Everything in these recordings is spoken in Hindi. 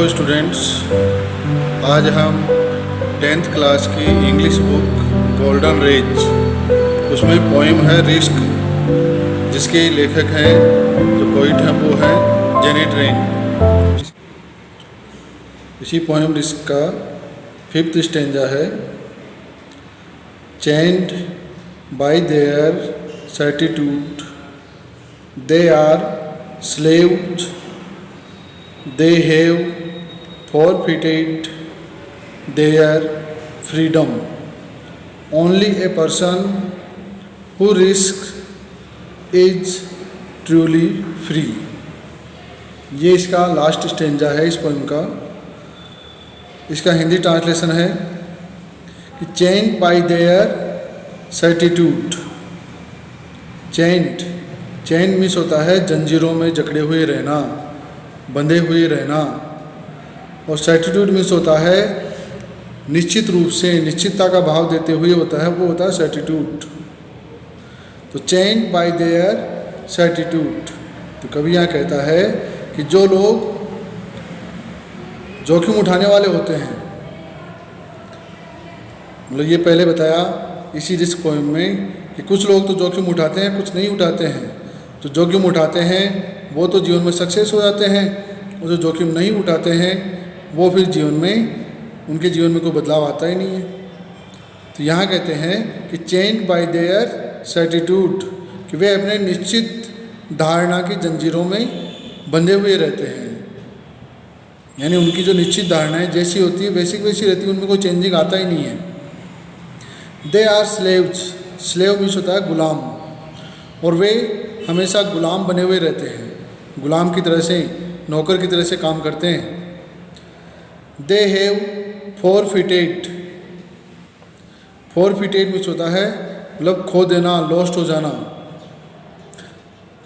हेलो स्टूडेंट्स, आज हम 10th क्लास की इंग्लिश बुक गोल्डन रेज उसमें पोइम है रिस्क, जिसके लेखक हैं जो पोइट हैं वो है जेनेट रेन। इसी पोइम रिस्क का 5th स्टेंजा है। Chained by their certitude they are slaves, they have forfeited their freedom. Only a person who risks is truly free. ये इसका लास्ट स्टेंजा है इस पोइम का। इसका हिंदी ट्रांसलेशन है कि chained by their certitude. Chained means होता है जंजीरों में जकड़े हुए रहना, बंधे हुए रहना, और सर्टिट्यूड मीन्स होता है निश्चित रूप से, निश्चितता का भाव देते हुए होता है, वो होता है सर्टिट्यूड। तो चेन्ड बाय देयर सर्टिट्यूड, तो कवि यहाँ कहता है कि जो लोग जोखिम उठाने वाले होते हैं, मतलब ये पहले बताया इसी रिस्क पोइम में कि कुछ लोग तो जोखिम उठाते हैं, कुछ नहीं उठाते हैं। जो जोखिम उठाते हैं वो तो जीवन में सक्सेस हो जाते हैं, और जो जोखिम नहीं उठाते हैं वो फिर जीवन में, उनके जीवन में कोई बदलाव आता ही नहीं है। तो यहाँ कहते हैं कि चेन्ड बाय देयर सर्टिट्यूड, कि वे अपने निश्चित धारणा की जंजीरों में बंधे हुए रहते हैं। यानी उनकी जो निश्चित धारणाएं जैसी होती है वैसी वैसी रहती है, उनमें कोई चेंजिंग आता ही नहीं है। They are slaves, slave means होता है गुलाम, और वे हमेशा गुलाम बने हुए रहते हैं, गुलाम की तरह से, नौकर की तरह से काम करते हैं। They have forfeited, forfeited means होता है मतलब खो देना, लॉस्ट हो जाना।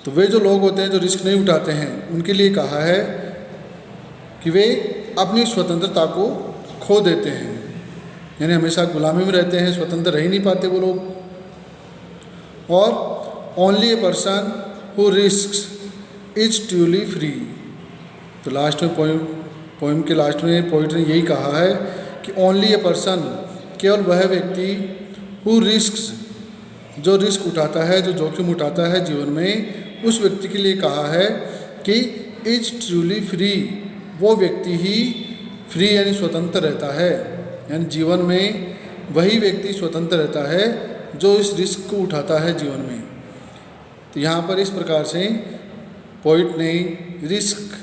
तो वे जो लोग होते हैं जो रिस्क नहीं उठाते हैं, उनके लिए कहा है कि वे अपनी स्वतंत्रता को खो देते हैं, यानी हमेशा गुलामी में रहते हैं, स्वतंत्र रह ही नहीं पाते वो लोग। और only a person who risks is truly free. तो लास्ट में पोइम के लास्ट में पोइट ने यही कहा है कि ओनली ए पर्सन, केवल वह व्यक्ति, हु रिस्क्स, जो रिस्क उठाता है, जो जोखिम उठाता है जीवन में, उस व्यक्ति के लिए कहा है कि इज ट्रूली फ्री, वो व्यक्ति ही फ्री यानी स्वतंत्र रहता है। यानी जीवन में वही व्यक्ति स्वतंत्र रहता है जो इस रिस्क को उठाता है जीवन में। तो यहाँ पर इस प्रकार से पोइट ने रिस्क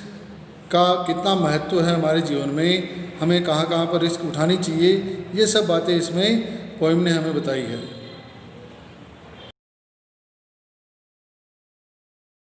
का कितना महत्व है हमारे जीवन में, हमें कहाँ कहाँ पर रिस्क उठानी चाहिए, ये सब बातें इसमें पोइम ने हमें बताई है।